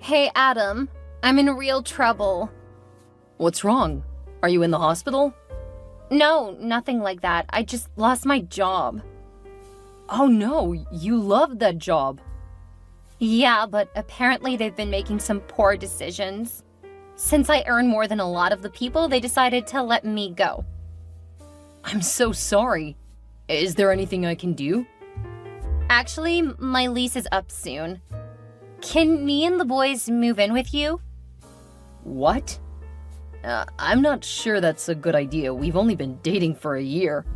Hey, Adam. I'm in real trouble. What's wrong? Are you in the hospital? No, nothing like that. I just lost my job. Oh no, you loved that job. Yeah, but apparently they've been making some poor decisions. Since I earn more than a lot of the people, they decided to let me go. I'm so sorry. Is there anything I can do? Actually, my lease is up soon. Can me and the boys move in with you? What? I'm not sure that's a good idea. We've only been dating for a year.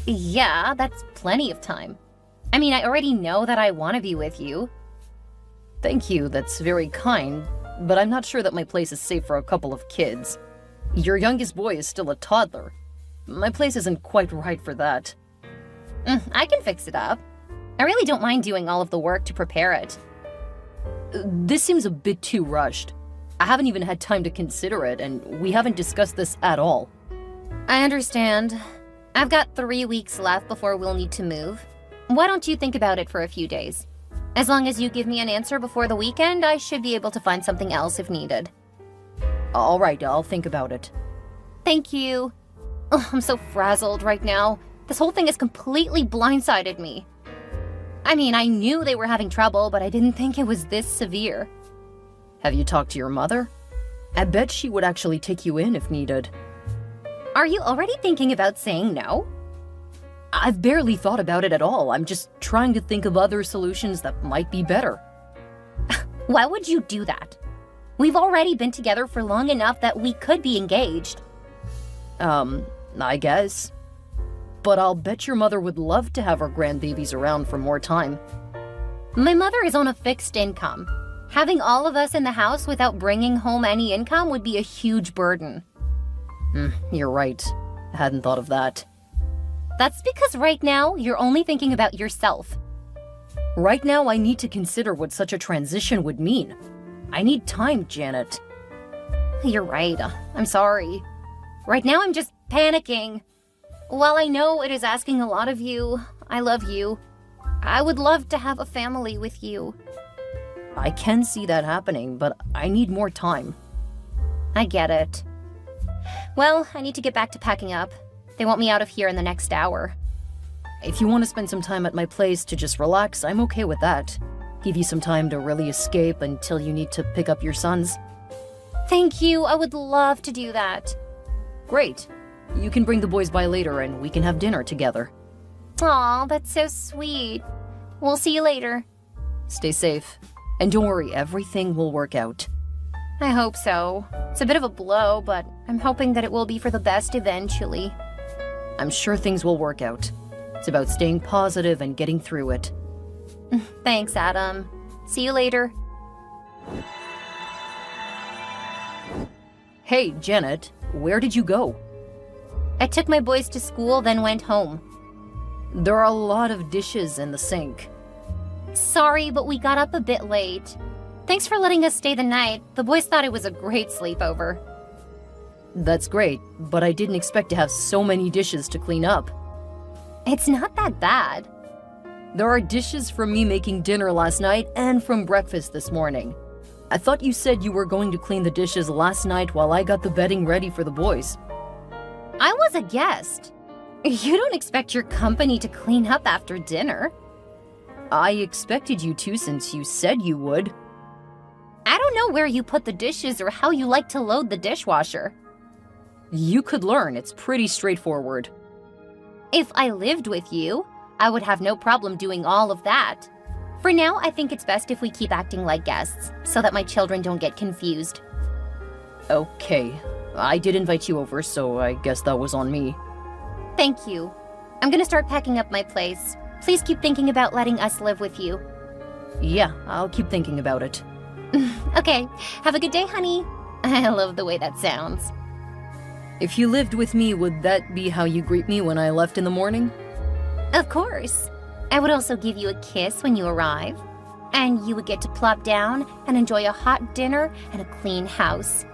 Yeah, that's plenty of time. I mean, I already know that I want to be with you. Thank you, that's very kind, but I'm not sure that my place is safe for a couple of kids. Your youngest boy is still a toddler. My place isn't quite right for that. I can fix it up. I really don't mind doing all of the work to prepare it. This seems a bit too rushed. I haven't even had time to consider it, and we haven't discussed this at all. I understand. I've got 3 weeks left before we'll need to move. Why don't you think about it for a few days? As long as you give me an answer before the weekend, I should be able to find something else if needed. All right, I'll think about it. Thank you. Oh, I'm so frazzled right now. This whole thing has completely blindsided me. I mean, I knew they were having trouble, but I didn't think it was this severe. Have you talked to your mother? I bet she would actually take you in if needed. Are you already thinking about saying no? I've barely thought about it at all. I'm just trying to think of other solutions that might be better. Why would you do that? We've already been together for long enough that we could be engaged. I guess. But I'll bet your mother would love to have her grandbabies around for more time. My mother is on a fixed income. Having all of us in the house without bringing home any income would be a huge burden. You're right. I hadn't thought of that. That's because right now, you're only thinking about yourself. Right now, I need to consider what such a transition would mean. I need time, Janet. You're right. I'm sorry. Right now, I'm just panicking. While I know it is asking a lot of you, I love you. I would love to have a family with you. I can see that happening, but I need more time. I get it. Well, I need to get back to packing up. They want me out of here in the next hour. If you want to spend some time at my place to just relax, I'm okay with that. Give you some time to really escape until you need to pick up your sons. Thank you. I would love to do that. Great. You can bring the boys by later and we can have dinner together. Aw, that's so sweet. We'll see you later. Stay safe. And don't worry, everything will work out. I hope so. It's a bit of a blow, but I'm hoping that it will be for the best eventually. I'm sure things will work out. It's about staying positive and getting through it. Thanks, Adam. See you later. Hey, Janet, where did you go? I took my boys to school, then went home. There are a lot of dishes in the sink. Sorry, but we got up a bit late. Thanks for letting us stay the night. The boys thought it was a great sleepover. That's great, but I didn't expect to have so many dishes to clean up. It's not that bad. There are dishes from me making dinner last night and from breakfast this morning. I thought you said you were going to clean the dishes last night while I got the bedding ready for the boys. I was a guest. You don't expect your company to clean up after dinner. I expected you to since you said you would. I don't know where you put the dishes or how you like to load the dishwasher. You could learn. It's pretty straightforward. If I lived with you, I would have no problem doing all of that. For now, I think it's best if we keep acting like guests, so that my children don't get confused. Okay. I did invite you over, so I guess that was on me. Thank you. I'm gonna start packing up my place. Please keep thinking about letting us live with you. Yeah, I'll keep thinking about it. Okay, have a good day, honey. I love the way that sounds. If you lived with me, would that be how you greet me when I left in the morning? Of course. I would also give you a kiss when you arrive. And you would get to plop down and enjoy a hot dinner and a clean house.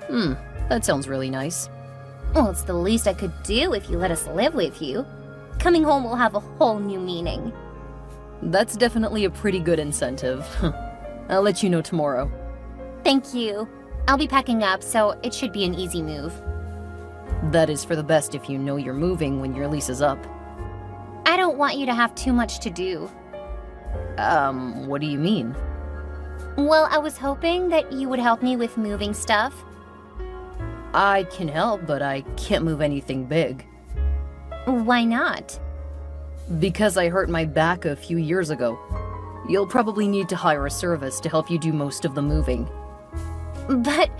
That sounds really nice. Well, it's the least I could do if you let us live with you. Coming home will have a whole new meaning. That's definitely a pretty good incentive. I'll let you know tomorrow. Thank you. I'll be packing up, so it should be an easy move. That is for the best if you know you're moving when your lease is up. I don't want you to have too much to do. What do you mean? Well, I was hoping that you would help me with moving stuff. I can help, but I can't move anything big. Why not? Because I hurt my back a few years ago. You'll probably need to hire a service to help you do most of the moving. But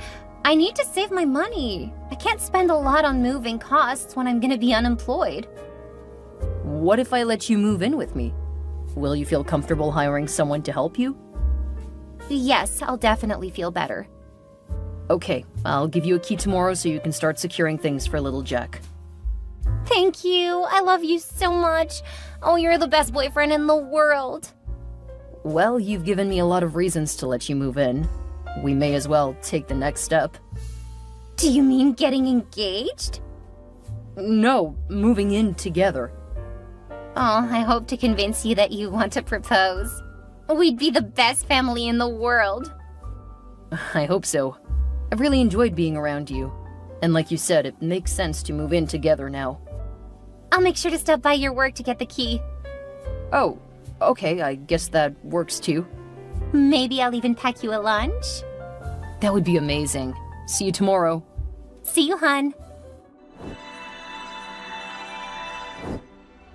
I need to save my money. I can't spend a lot on moving costs when I'm gonna be unemployed. What if I let you move in with me? Will you feel comfortable hiring someone to help you? Yes, I'll definitely feel better. Okay, I'll give you a key tomorrow so you can start securing things for little Jack. Thank you. I love you so much. Oh, you're the best boyfriend in the world. Well, you've given me a lot of reasons to let you move in. We may as well take the next step. Do you mean getting engaged? No, moving in together. Oh, I hope to convince you that you want to propose. We'd be the best family in the world. I hope so. I've really enjoyed being around you. And like you said, it makes sense to move in together now. I'll make sure to stop by your work to get the key. Oh, okay, I guess that works too. Maybe I'll even pack you a lunch. That would be amazing. See you tomorrow. See you, hun.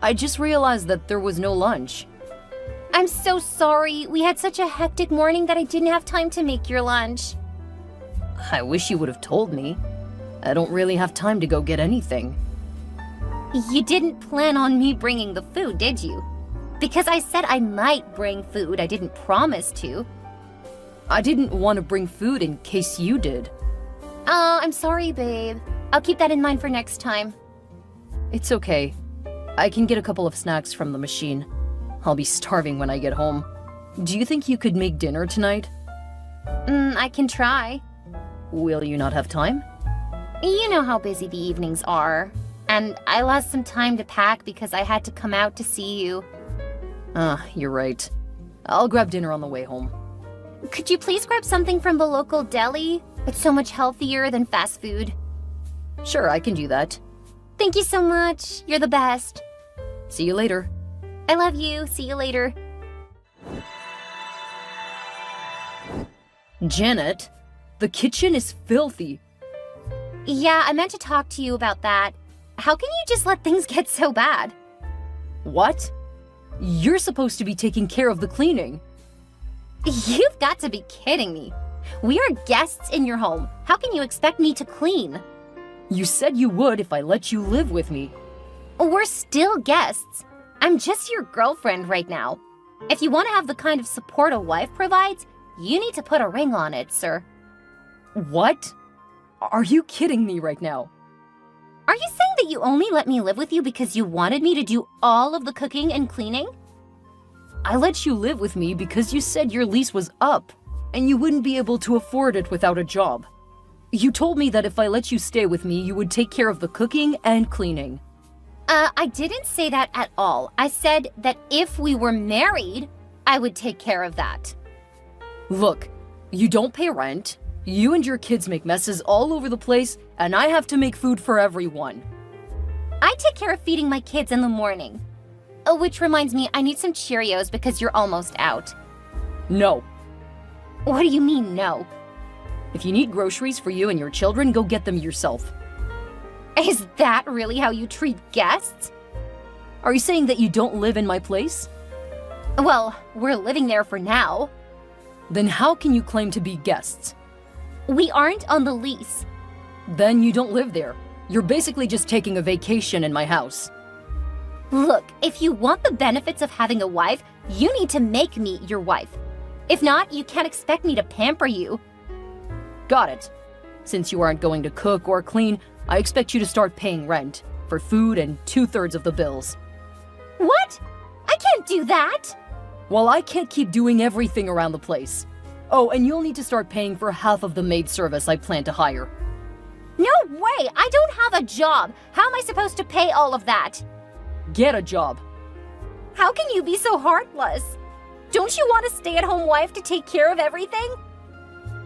I just realized that there was no lunch. I'm so sorry. We had such a hectic morning that I didn't have time to make your lunch. I wish you would have told me. I don't really have time to go get anything. You didn't plan on me bringing the food, did you? Because I said I might bring food, I didn't promise to. I didn't want to bring food in case you did. I'm sorry, babe. I'll keep that in mind for next time. It's okay. I can get a couple of snacks from the machine. I'll be starving when I get home. Do you think you could make dinner tonight? I can try. Will you not have time? You know how busy the evenings are. And I lost some time to pack because I had to come out to see you. You're right. I'll grab dinner on the way home. Could you please grab something from the local deli? It's so much healthier than fast food. Sure, I can do that. Thank you so much. You're the best. See you later. I love you. See you later. Janet, the kitchen is filthy. Yeah, I meant to talk to you about that. How can you just let things get so bad? What? You're supposed to be taking care of the cleaning. You've got to be kidding me. We are guests in your home. How can you expect me to clean? You said you would if I let you live with me. We're still guests. I'm just your girlfriend right now. If you want to have the kind of support a wife provides, you need to put a ring on it, sir. What? Are you kidding me right now? Are you saying that you only let me live with you because you wanted me to do all of the cooking and cleaning? I let you live with me because you said your lease was up, and you wouldn't be able to afford it without a job. You told me that if I let you stay with me, you would take care of the cooking and cleaning. I didn't say that at all. I said that if we were married, I would take care of that. Look, you don't pay rent, you and your kids make messes all over the place, and I have to make food for everyone. I take care of feeding my kids in the morning. Which reminds me, I need some Cheerios because you're almost out. No. What do you mean, no? If you need groceries for you and your children, go get them yourself. Is that really how you treat guests? Are you saying that you don't live in my place? Well, we're living there for now. Then how can you claim to be guests? We aren't on the lease. Then you don't live there. You're basically just taking a vacation in my house. Look, if you want the benefits of having a wife, you need to make me your wife. If not, you can't expect me to pamper you. Got it. Since you aren't going to cook or clean, I expect you to start paying rent for food and 2/3 of the bills. What? I can't do that! Well, I can't keep doing everything around the place. Oh, and you'll need to start paying for half of the maid service I plan to hire. No way! I don't have a job! How am I supposed to pay all of that? Get a job. How can you be so heartless? Don't you want a stay-at-home wife to take care of everything?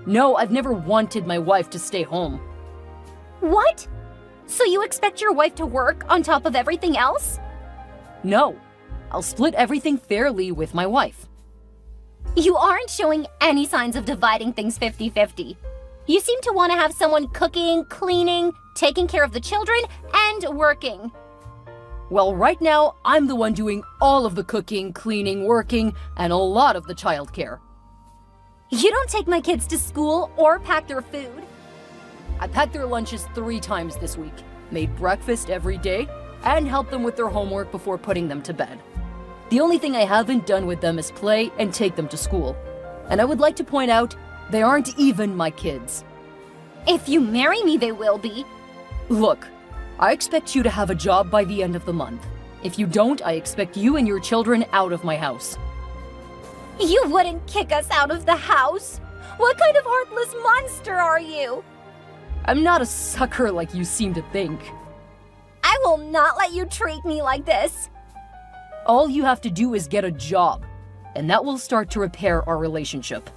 No, I've never wanted my wife to stay home. What? So you expect your wife to work on top of everything else? No, I'll split everything fairly with my wife. You aren't showing any signs of dividing things 50-50. You seem to want to have someone cooking, cleaning, taking care of the children, and working. Well, right now, I'm the one doing all of the cooking, cleaning, working, and a lot of the childcare. You don't take my kids to school or pack their food. I packed their lunches 3 times this week, made breakfast every day, and helped them with their homework before putting them to bed. The only thing I haven't done with them is play and take them to school. And I would like to point out, they aren't even my kids. If you marry me, they will be. Look, I expect you to have a job by the end of the month. If you don't, I expect you and your children out of my house. You wouldn't kick us out of the house? What kind of heartless monster are you? I'm not a sucker like you seem to think. I will not let you treat me like this. All you have to do is get a job, and that will start to repair our relationship.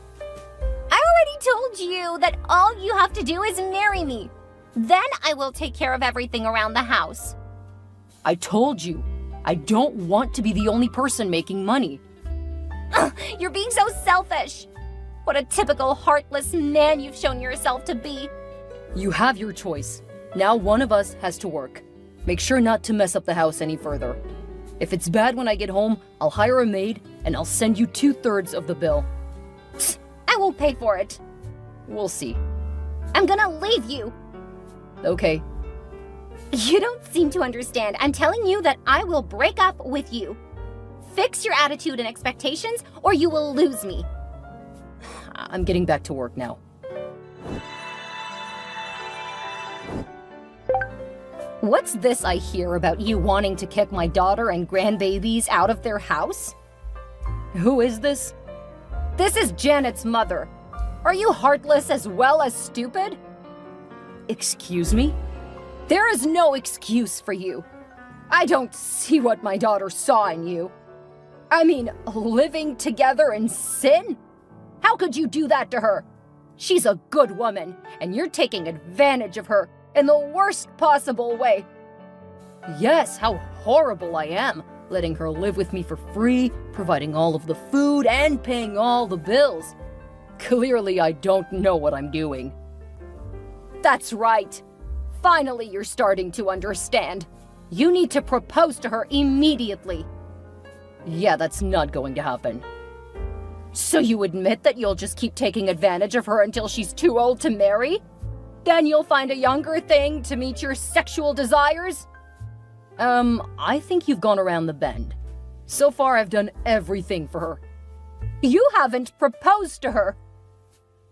I already told you that all you have to do is marry me. Then I will take care of everything around the house. I told you, I don't want to be the only person making money. You're being so selfish. What a typical heartless man you've shown yourself to be. You have your choice. Now one of us has to work. Make sure not to mess up the house any further. If it's bad when I get home, I'll hire a maid and I'll send you 2/3 of the bill. I won't pay for it. We'll see. I'm gonna leave you. Okay. You don't seem to understand. I'm telling you that I will break up with you. Fix your attitude and expectations, or you will lose me. I'm getting back to work now. What's this I hear about you wanting to kick my daughter and grandbabies out of their house? Who is this? This is Janet's mother. Are you heartless as well as stupid? Excuse me? There is no excuse for you. I don't see what my daughter saw in you. I mean, living together in sin? How could you do that to her? She's a good woman, and you're taking advantage of her in the worst possible way. Yes, how horrible I am, letting her live with me for free, providing all of the food, and paying all the bills. Clearly, I don't know what I'm doing. That's right. Finally, you're starting to understand. You need to propose to her immediately. Yeah, that's not going to happen. So you admit that you'll just keep taking advantage of her until she's too old to marry? Then you'll find a younger thing to meet your sexual desires? I think you've gone around the bend. So far, I've done everything for her. You haven't proposed to her.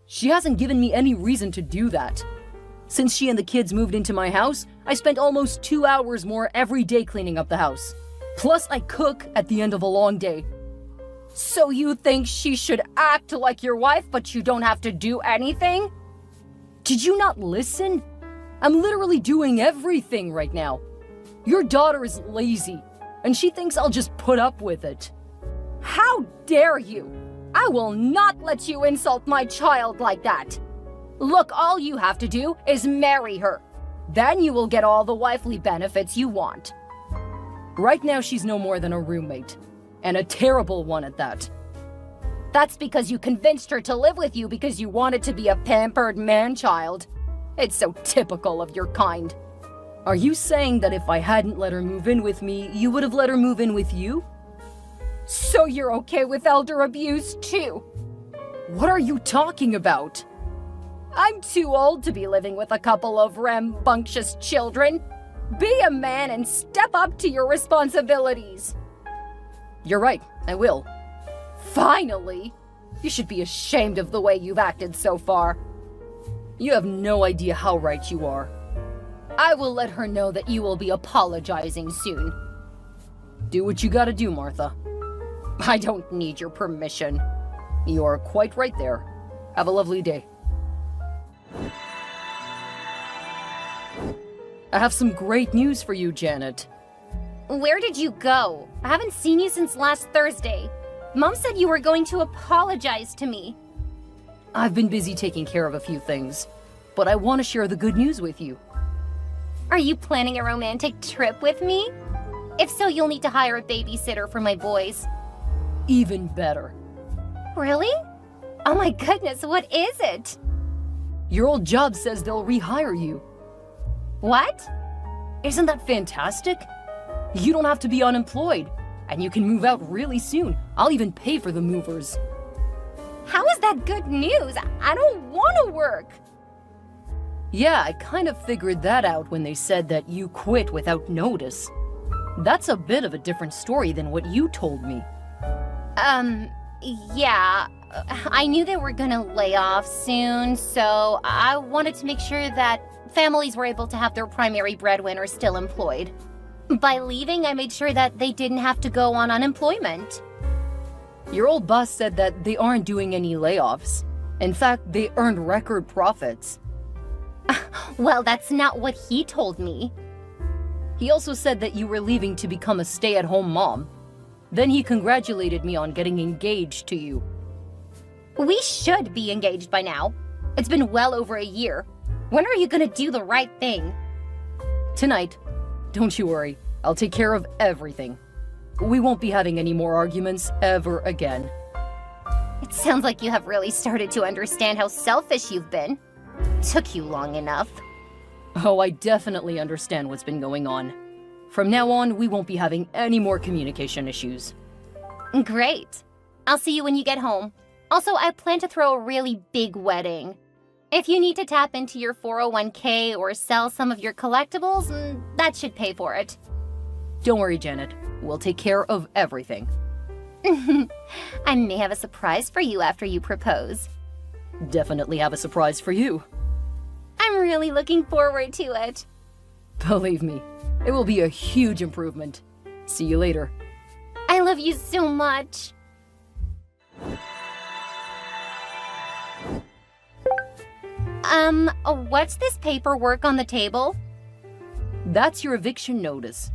She hasn't given me any reason to do that. Since she and the kids moved into my house, I spent almost 2 hours more every day cleaning up the house. Plus, I cook at the end of a long day. So you think she should act like your wife, but you don't have to do anything? Did you not listen? I'm literally doing everything right now. Your daughter is lazy, and she thinks I'll just put up with it. How dare you! I will not let you insult my child like that. Look, all you have to do is marry her. Then you will get all the wifely benefits you want. Right now, she's no more than a roommate, and a terrible one at that. That's because you convinced her to live with you because you wanted to be a pampered man-child. It's so typical of your kind. Are you saying that if I hadn't let her move in with me, you would have let her move in with you? So you're okay with elder abuse, too? What are you talking about? I'm too old to be living with a couple of rambunctious children. Be a man and step up to your responsibilities. You're right, I will. Finally! You should be ashamed of the way you've acted so far. You have no idea how right you are. I will let her know that you will be apologizing soon. Do what you gotta do, Martha. I don't need your permission. You are quite right there. Have a lovely day. I have some great news for you, Janet. Where did you go? I haven't seen you since last Thursday. Mom said you were going to apologize to me. I've been busy taking care of a few things, but I want to share the good news with you. Are you planning a romantic trip with me? If so, you'll need to hire a babysitter for my boys. Even better. Really? Oh my goodness, what is it? Your old job says they'll rehire you. What? Isn't that fantastic? You don't have to be unemployed, and you can move out really soon. I'll even pay for the movers. How is that good news? I don't want to work. Yeah, I kind of figured that out when they said that you quit without notice. That's a bit of a different story than what you told me. Yeah. I knew they were gonna lay off soon, so I wanted to make sure that families were able to have their primary breadwinner still employed. By leaving, I made sure that they didn't have to go on unemployment. Your old boss said that they aren't doing any layoffs. In fact, they earned record profits. Well, that's not what he told me. He also said that you were leaving to become a stay-at-home mom. Then he congratulated me on getting engaged to you. We should be engaged by now. It's been well over a year. When are you gonna do the right thing? Tonight. Don't you worry. I'll take care of everything. We won't be having any more arguments ever again. It sounds like you have really started to understand how selfish you've been. Took you long enough. Oh, I definitely understand what's been going on. From now on, we won't be having any more communication issues. Great. I'll see you when you get home. Also, I plan to throw a really big wedding. If you need to tap into your 401k or sell some of your collectibles, that should pay for it. Don't worry, Janet. We'll take care of everything. I may have a surprise for you after you propose. Definitely have a surprise for you. I'm really looking forward to it. Believe me, it will be a huge improvement. See you later. I love you so much. What's this paperwork on the table? That's your eviction notice.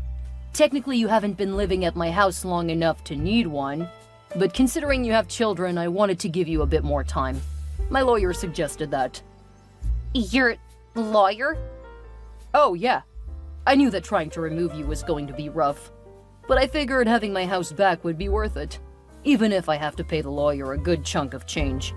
Technically, you haven't been living at my house long enough to need one, but considering you have children, I wanted to give you a bit more time. My lawyer suggested that. Your lawyer? Oh, yeah. I knew that trying to remove you was going to be rough, but I figured having my house back would be worth it, even if I have to pay the lawyer a good chunk of change.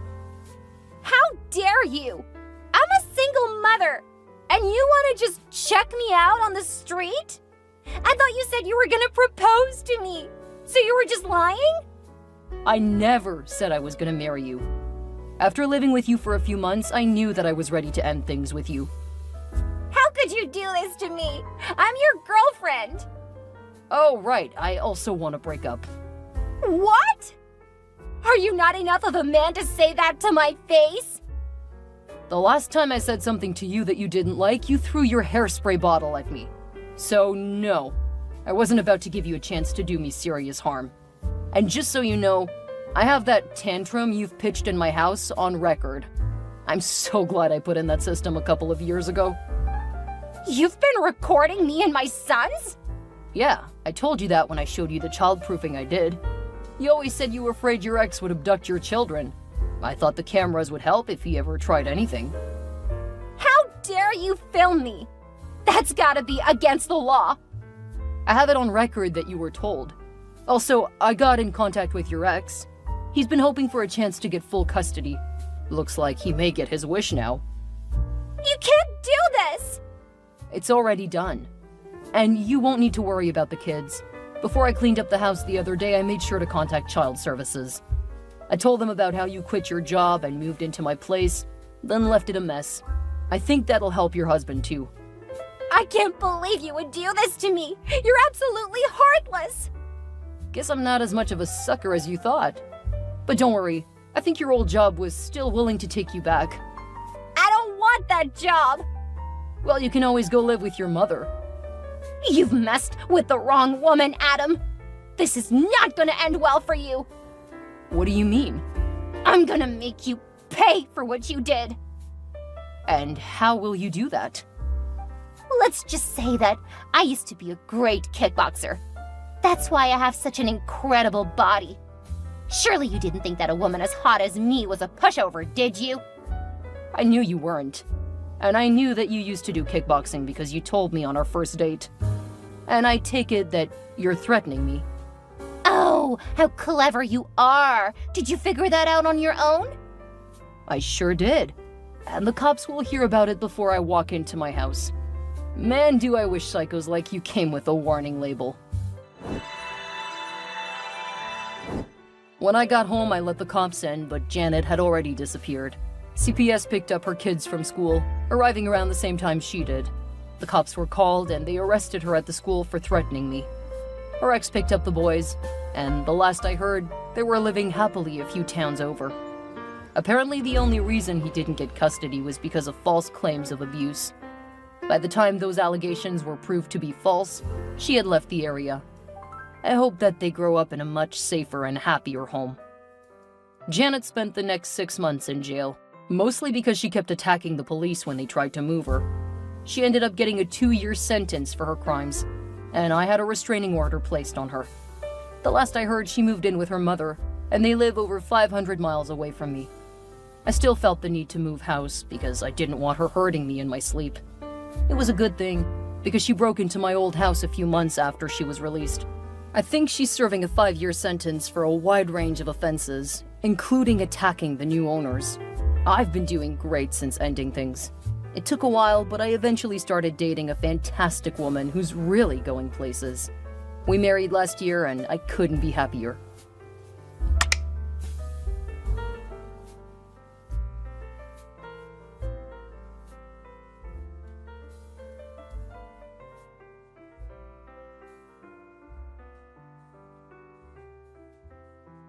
How dare you! I'm a single mother, and you want to just check me out on the street? I thought you said you were gonna propose to me, so you were just lying? I never said I was gonna marry you. After living with you for a few months, I knew that I was ready to end things with you. How could you do this to me? I'm your girlfriend. Oh, right. I also want to break up. What? Are you not enough of a man to say that to my face? The last time I said something to you that you didn't like, you threw your hairspray bottle at me. So, no. I wasn't about to give you a chance to do me serious harm. And just so you know, I have that tantrum you've pitched in my house on record. I'm so glad I put in that system a couple of years ago. You've been recording me and my sons? Yeah, I told you that when I showed you the childproofing I did. You always said you were afraid your ex would abduct your children. I thought the cameras would help if he ever tried anything. How dare you film me? That's gotta be against the law. I have it on record that you were told. Also, I got in contact with your ex. He's been hoping for a chance to get full custody. Looks like he may get his wish now. You can't do this! It's already done. And you won't need to worry about the kids. Before I cleaned up the house the other day, I made sure to contact child services. I told them about how you quit your job and moved into my place, then left it a mess. I think that'll help your husband too. I can't believe you would do this to me! You're absolutely heartless! Guess I'm not as much of a sucker as you thought. But don't worry, I think your old job was still willing to take you back. I don't want that job! Well, you can always go live with your mother. You've messed with the wrong woman, Adam! This is not gonna end well for you! What do you mean? I'm gonna make you pay for what you did! And how will you do that? Let's just say that I used to be a great kickboxer. That's why I have such an incredible body. Surely you didn't think that a woman as hot as me was a pushover, did you? I knew you weren't. And I knew that you used to do kickboxing because you told me on our first date. And I take it that you're threatening me. Oh, how clever you are! Did you figure that out on your own? I sure did. And the cops will hear about it before I walk into my house. Man, do I wish psychos like you came with a warning label. When I got home, I let the cops in, but Janet had already disappeared. CPS picked up her kids from school, arriving around the same time she did. The cops were called, and they arrested her at the school for threatening me. Her ex picked up the boys, and the last I heard, they were living happily a few towns over. Apparently, the only reason he didn't get custody was because of false claims of abuse. By the time those allegations were proved to be false, she had left the area. I hope that they grow up in a much safer and happier home. Janet spent the next 6 months in jail, mostly because she kept attacking the police when they tried to move her. She ended up getting a 2-year sentence for her crimes, and I had a restraining order placed on her. The last I heard, she moved in with her mother, and they live over 500 miles away from me. I still felt the need to move house because I didn't want her hurting me in my sleep. It was a good thing, because she broke into my old house a few months after she was released. I think she's serving a 5-year sentence for a wide range of offenses, including attacking the new owners. I've been doing great since ending things. It took a while, but I eventually started dating a fantastic woman who's really going places. We married last year, and I couldn't be happier.